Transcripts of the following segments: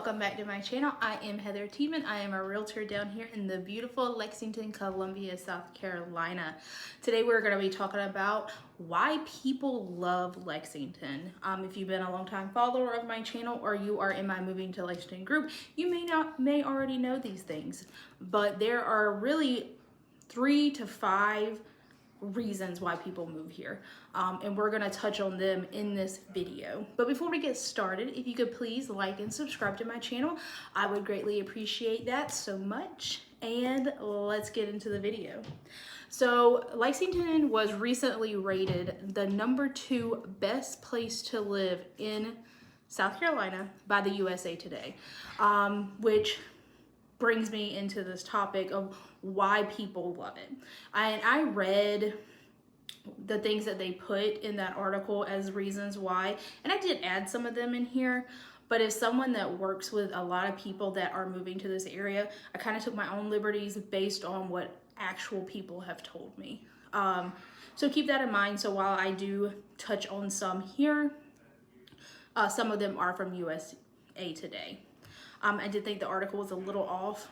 welcome back to my channel. I am Heather Tiemann. I am a realtor down here in the beautiful Lexington, Columbia, South Carolina. Today we're going to be talking about why people love Lexington. If you've been a long time follower of my channel or you are in my Moving to Lexington group, you may already know these things, but there are really 3 to 5 reasons why people move here, and we're going to touch on them in this video. But before we get started, if you could please like and subscribe to my channel, I would greatly appreciate that so much. And let's get into the video. So Lexington was recently rated the #2 best place to live in South Carolina by the USA Today, which brings me into this topic of why people love it. I read the things that they put in that article as reasons why, and I did add some of them in here, but as someone that works with a lot of people that are moving to this area, I kind of took my own liberties based on what actual people have told me. So keep that in mind. So while I do touch on some here, some of them are from USA Today. I did think the article was a little off,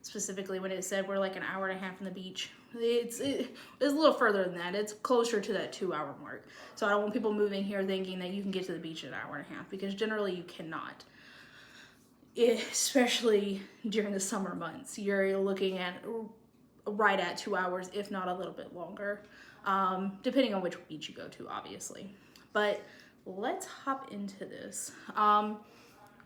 specifically when it said we're like an hour and a half from the beach. It's a little further than that. It's closer to that 2-hour mark. So I don't want people moving here thinking that you can get to the beach in an hour and a half, because generally you cannot. Especially during the summer months, you're looking at right at 2 hours, if not a little bit longer, depending on which beach you go to, obviously. But let's hop into this.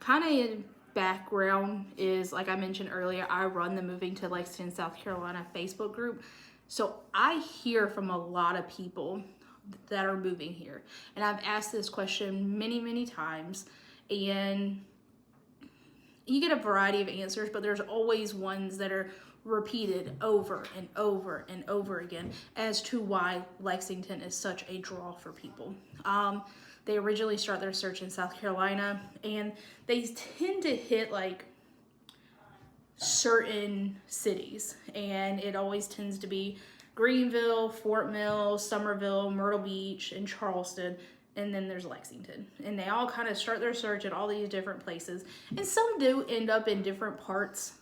Kind of background is, like I mentioned earlier, I run the Moving to Lexington, South Carolina Facebook group. So I hear from a lot of people that are moving here. And I've asked this question many, many times. And you get a variety of answers, but there's always ones that are repeated over and over and over again as to why Lexington is such a draw for people. They originally start their search in South Carolina, and they tend to hit like certain cities, and it always tends to be Greenville, Fort Mill, Summerville, Myrtle Beach, and Charleston, and then there's Lexington. And they all kind of start their search at all these different places, and some do end up in different parts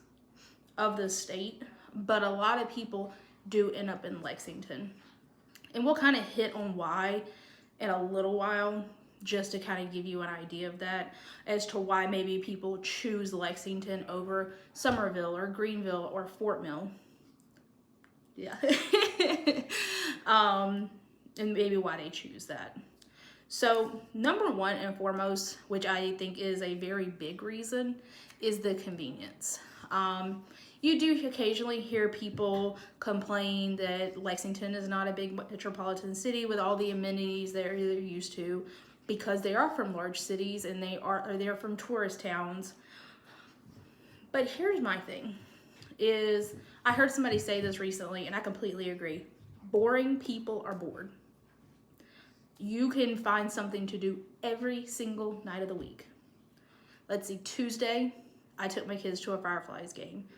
of the state, but a lot of people do end up in Lexington. And we'll kind of hit on why in a little while, just to kind of give you an idea of that, as to why maybe people choose Lexington over Summerville or Greenville or Fort Mill. Yeah. And maybe why they choose that. So number one and foremost, which I think is a very big reason, is the convenience. You do occasionally hear people complain that Lexington is not a big metropolitan city with all the amenities they're used to, because they are from large cities and they're from tourist towns. But here's my thing, is I heard somebody say this recently, and I completely agree. Boring people are bored. You can find something to do every single night of the week. Let's see, Tuesday, I took my kids to a Fireflies game.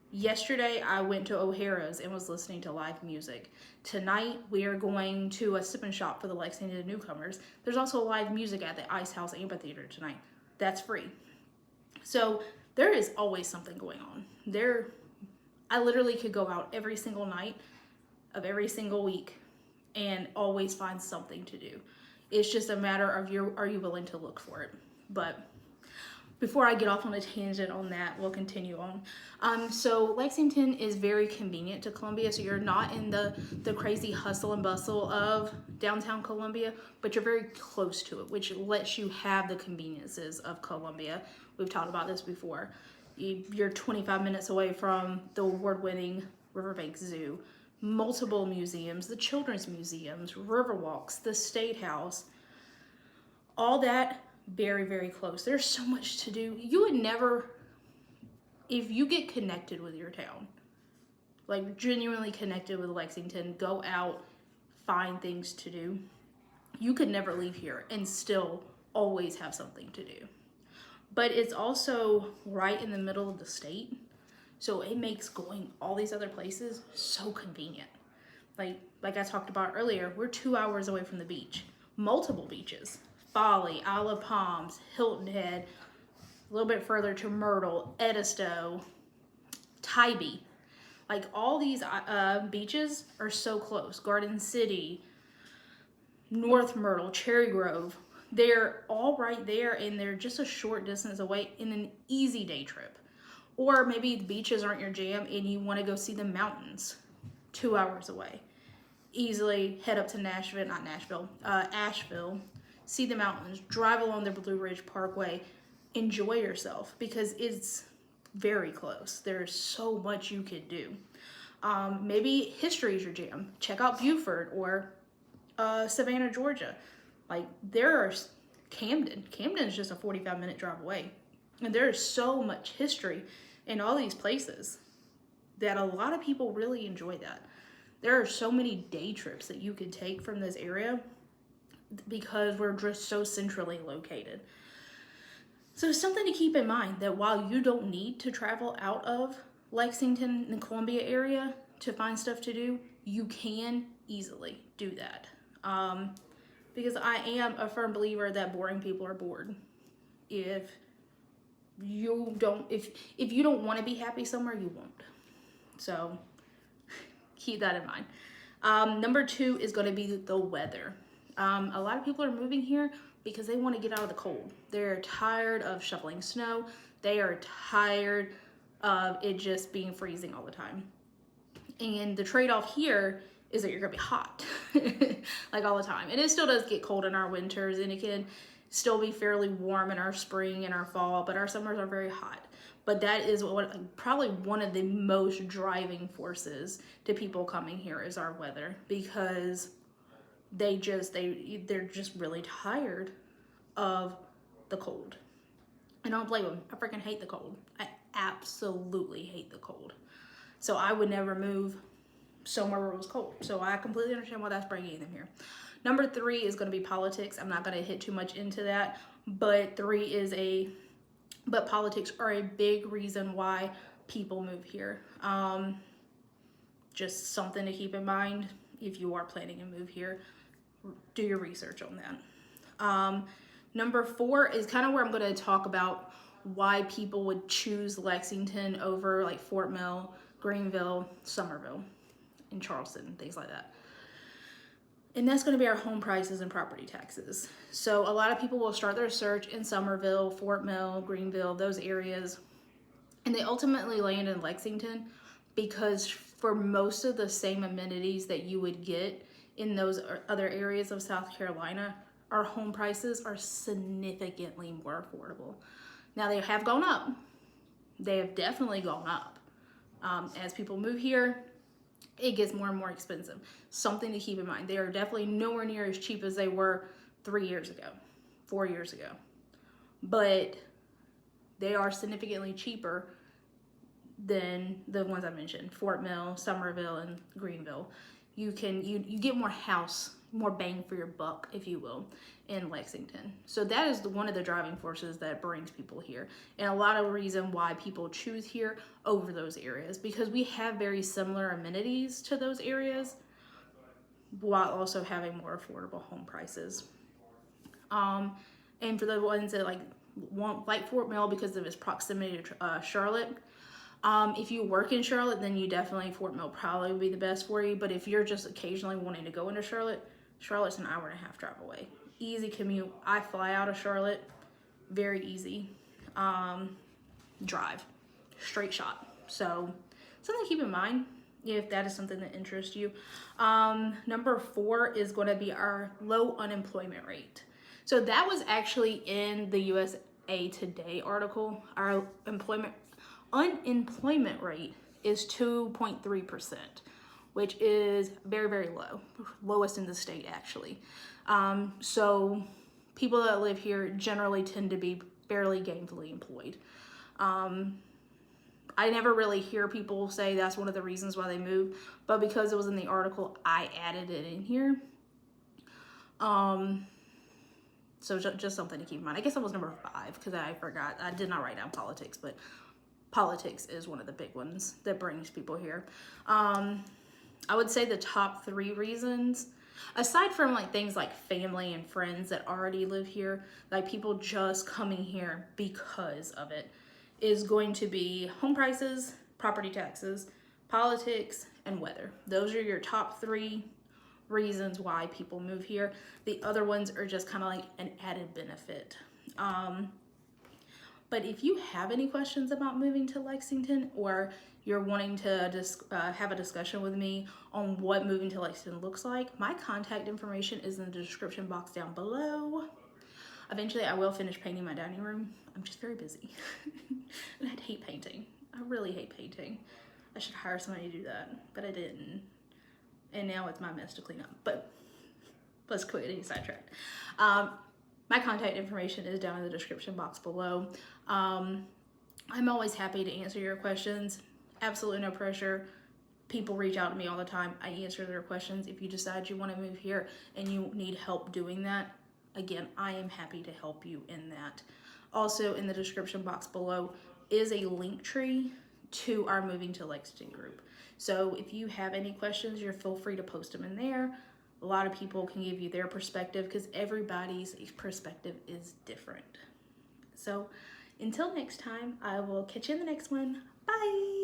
Yesterday, I went to O'Hara's and was listening to live music. Tonight, we are going to a sip and shop for the Lexington newcomers. There's also live music at the Ice House Amphitheater tonight. That's free. So there is always something going on. I literally could go out every single night of every single week and always find something to do. It's just a matter of are you willing to look for it? But before I get off on a tangent on that, we'll continue on. So Lexington is very convenient to Columbia, so you're not in the crazy hustle and bustle of downtown Columbia, but you're very close to it, which lets you have the conveniences of Columbia. We've talked about this before. You're 25 minutes away from the award-winning Riverbank Zoo, multiple museums, the children's museums, river walks, the State House, all that. Very, very close. There's so much to do. You would never, if you get connected with your town, like genuinely connected with Lexington, go out, find things to do, you could never leave here and still always have something to do. But it's also right in the middle of the state, so it makes going all these other places so convenient. Like I talked about earlier, we're 2 hours away from the beach, multiple beaches. Folly, Isle of Palms, Hilton Head, a little bit further to Myrtle, Edisto, Tybee. Like all these beaches are so close. Garden City, North Myrtle, Cherry Grove. They're all right there, and they're just a short distance away in an easy day trip. Or maybe the beaches aren't your jam and you want to go see the mountains 2 hours away. Easily head up to Asheville, see the mountains, drive along the Blue Ridge Parkway, enjoy yourself because it's very close. There's so much you can do. Maybe history is your jam. Check out Beaufort or Savannah, Georgia. Like there's Camden. Camden is just a 45-minute drive away. And there's so much history in all these places that a lot of people really enjoy that. There are so many day trips that you could take from this area because we're just so centrally located. So something to keep in mind that while you don't need to travel out of Lexington and the Columbia area to find stuff to do, you can easily do that. Because I am a firm believer that boring people are bored. If you don't want to be happy somewhere, you won't. So keep that in mind. Number 2 is going to be the weather. A lot of people are moving here because they want to get out of the cold. They're tired of shoveling snow. They are tired of it just being freezing all the time. And the trade-off here is that you're gonna be hot like all the time. And it still does get cold in our winters, and it can still be fairly warm in our spring and our fall, but our summers are very hot. But that is probably one of the most driving forces to people coming here is our weather, because they're just really tired of the cold. And I don't blame them. I freaking hate the cold. I absolutely hate the cold. So I would never move somewhere where it was cold. So I completely understand why that's bringing them here. Number 3 is going to be politics. I'm not going to hit too much into that, but politics are a big reason why people move here. Just something to keep in mind if you are planning to move here. Do your research on that. Number 4 is kind of where I'm going to talk about why people would choose Lexington over like Fort Mill, Greenville, Somerville, and Charleston, things like that. And that's going to be our home prices and property taxes. So a lot of people will start their search in Somerville, Fort Mill, Greenville, those areas, and they ultimately land in Lexington because for most of the same amenities that you would get in those other areas of South Carolina, our home prices are significantly more affordable. Now they have gone up. They have definitely gone up. As people move here, it gets more and more expensive. Something to keep in mind. They are definitely nowhere near as cheap as they were 3 years ago, 4 years ago. But they are significantly cheaper than the ones I mentioned, Fort Mill, Somerville, and Greenville. You get more bang for your buck, if you will, in Lexington. So that is one of the driving forces that brings people here. And a lot of reason why people choose here over those areas, because we have very similar amenities to those areas while also having more affordable home prices. And for the ones that like Fort Mill because of its proximity to Charlotte, if you work in Charlotte, then Fort Mill probably would be the best for you. But if you're just occasionally wanting to go into Charlotte's an hour and a half drive away. Easy commute. I fly out of Charlotte. Very easy. Drive. Straight shot. So something to keep in mind if that is something that interests you. Number 4 is going to be our low unemployment rate. So that was actually in the USA Today article. Our unemployment rate is 2.3%, which is very, very low. Lowest in the state, actually. So people that live here generally tend to be fairly gainfully employed. I never really hear people say that's one of the reasons why they move, but because it was in the article, I added it in here. So just something to keep in mind. I guess that was number 5 because I forgot. I did not write down politics, but politics is one of the big ones that brings people here. I would say the top 3 reasons, aside from like things like family and friends that already live here, like people just coming here because of it, is going to be home prices, property taxes, politics, and weather. Those are your top 3 reasons why people move here. The other ones are just kind of like an added benefit. But if you have any questions about moving to Lexington, or you're wanting to just have a discussion with me on what moving to Lexington looks like, my contact information is in the description box down below. Eventually I will finish painting my dining room. I'm just very busy. And I hate painting. I really hate painting. I should hire somebody to do that, but I didn't. And now it's my mess to clean up. But let's quit getting sidetracked. My contact information is down in the description box below. I'm always happy to answer your questions. Absolutely no pressure. People reach out to me all the time. I answer their questions. If you decide you want to move here and you need help doing that, again, I am happy to help you in that. Also, in the description box below is a link tree to our Moving to Lexington group. So if you have any questions, you're feel free to post them in there. A lot of people can give you their perspective because everybody's perspective is different. So until next time, I will catch you in the next one. Bye.